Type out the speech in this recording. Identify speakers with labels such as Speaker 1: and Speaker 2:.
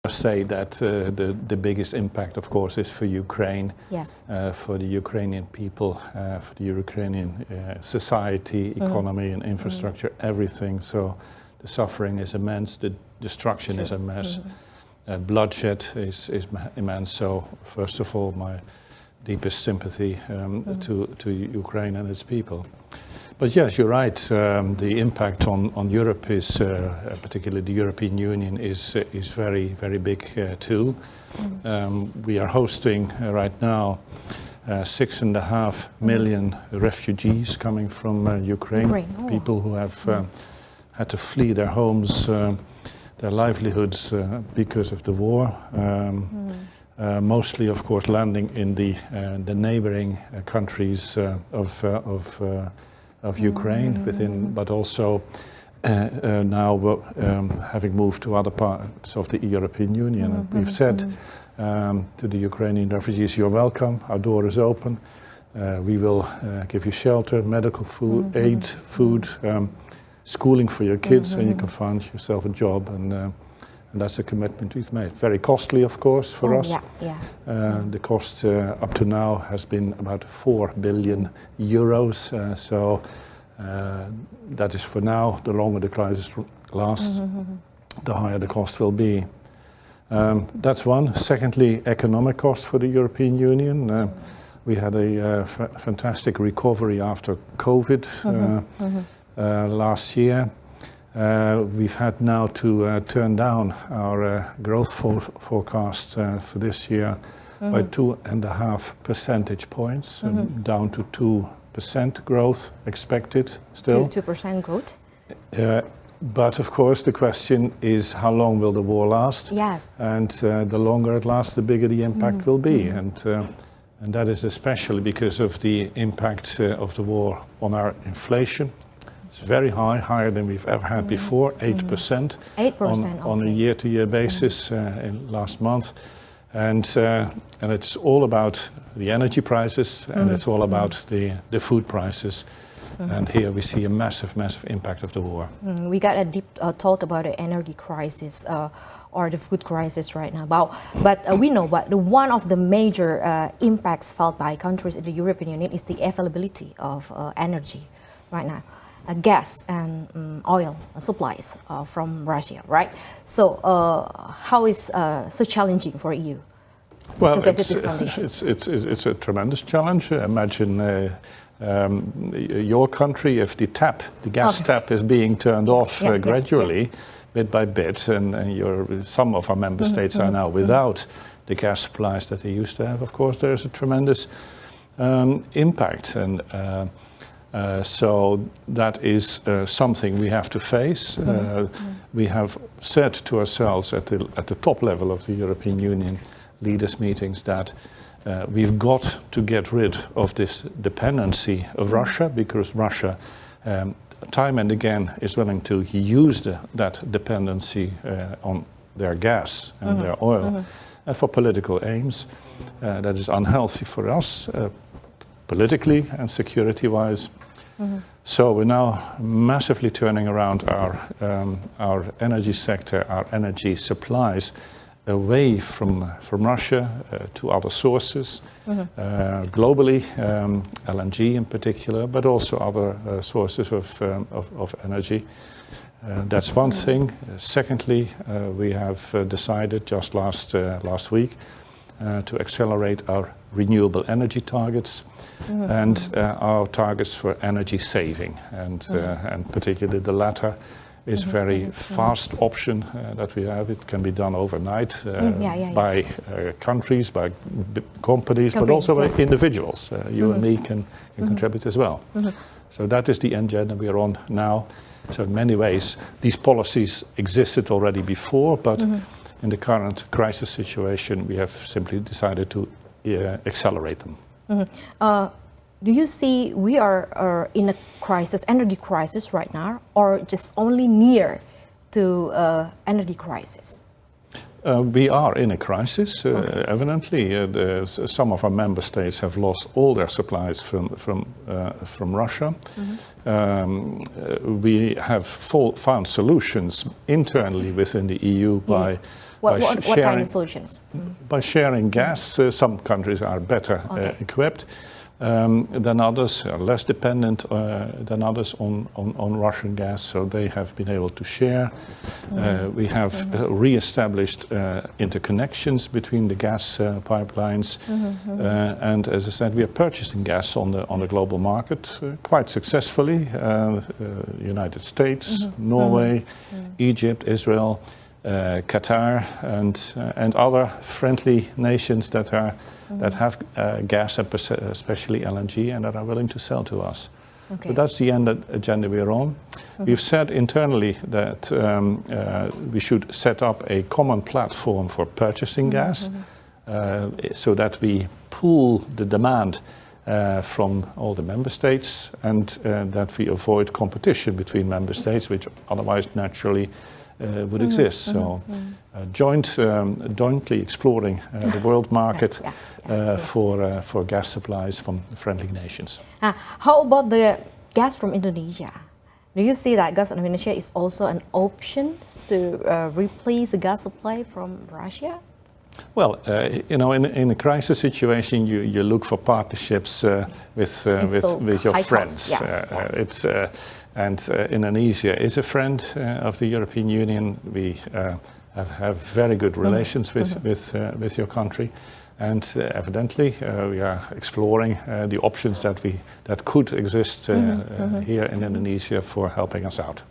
Speaker 1: say that the biggest impact, of course, is for Ukraine,
Speaker 2: yes,
Speaker 1: for the Ukrainian people, for the Ukrainian society, economy, and infrastructure, everything. So the suffering is immense, the destruction is immense, bloodshed is immense. So first of all, my deepest sympathy to Ukraine and its people. But yes, you're right. The impact on Europe is, particularly the European Union, is very, very big too. We are hosting right now 6.5 million refugees coming from Ukraine. People who have had to flee their homes, their livelihoods because of the war. Mostly, of course, landing in the neighboring countries of Ukraine, but also now having moved to other parts of the European Union. We've said to the Ukrainian refugees, you're welcome, our door is open, we will give you shelter, medical food, aid, food, schooling for your kids, and you can find yourself a job, and that's a commitment we've made. Very costly, of course, for us. The cost up to now has been about 4 billion euros. So that is for now. The longer the crisis lasts, the higher the cost will be. That's one. Secondly, economic cost for the European Union. We had a fantastic recovery after COVID last year. We've had now to turn down our growth forecast for this year by 2.5 percentage points, down to 2% growth expected still.
Speaker 2: 2% growth?
Speaker 1: But of course the question is, how long will the war last?
Speaker 2: Yes.
Speaker 1: And the longer it lasts, the bigger the impact will be. And that is especially because of the impact of the war on our inflation. It's very high, higher than we've ever had before, 8%.
Speaker 2: 8%
Speaker 1: on a year-to-year basis in last month. And it's all about the energy prices, and it's all about the food prices. And here we see a massive, massive impact of the war.
Speaker 2: We got a deep talk about the energy crisis or the food crisis right now. But we know what one of the major impacts felt by countries in the European Union is the availability of energy right now. Gas and oil supplies from Russia, right? So how is so challenging for EU to visit these conditions?
Speaker 1: It's a tremendous challenge. Imagine your country, if the gas tap is being turned off gradually, bit by bit, and some of our member states are now without the gas supplies that they used to have. Of course, there's a tremendous impact, and so that is something we have to face. We have said to ourselves at the top level of the European Union leaders meetings that we've got to get rid of this dependency of Russia, because Russia time and again is willing to use that dependency on their gas and their oil for political aims. That is unhealthy for us politically and security-wise. So we're now massively turning around our energy sector, our energy supplies, away from Russia to other sources, globally, LNG in particular, but also other sources of energy. That's one thing. Secondly, we have decided just last week to accelerate our renewable energy targets and our targets for energy saving, and particularly the latter is a very fast option that we have. It can be done overnight by countries, by companies, but also by individuals. You and me can contribute as well. So that is the engine that we are on now. So in many ways, these policies existed already before, but in the current crisis situation, we have simply decided to accelerate them.
Speaker 2: Do you see we are in a crisis, energy crisis right now, or just only near to energy crisis?
Speaker 1: We are in a crisis, evidently. Some of our member states have lost all their supplies from Russia. We have found solutions internally within the EU by
Speaker 2: What kind of solutions?
Speaker 1: By sharing gas, some countries are better equipped than others, are less dependent than others on Russian gas, so they have been able to share. We have re-established interconnections between the gas pipelines, and as I said, we are purchasing gas on the global market quite successfully. United States, Norway, Egypt, Israel, Qatar, and other friendly nations that have gas, especially LNG, and that are willing to sell to us. So that's the agenda we're on. We've said internally that we should set up a common platform for purchasing gas, so that we pool the demand from all the member states, and that we avoid competition between member states, which otherwise naturally would exist. So jointly exploring the world market for gas supplies from friendly nations.
Speaker 2: How about the gas from Indonesia? Do you see that gas from Indonesia is also an option to replace the gas supply from Russia?
Speaker 1: Well, in a crisis situation, you look for partnerships with your friends. Indonesia is a friend of the European Union. We have very good relations with your country, and evidently we are exploring the options that could exist here in Indonesia for helping us out.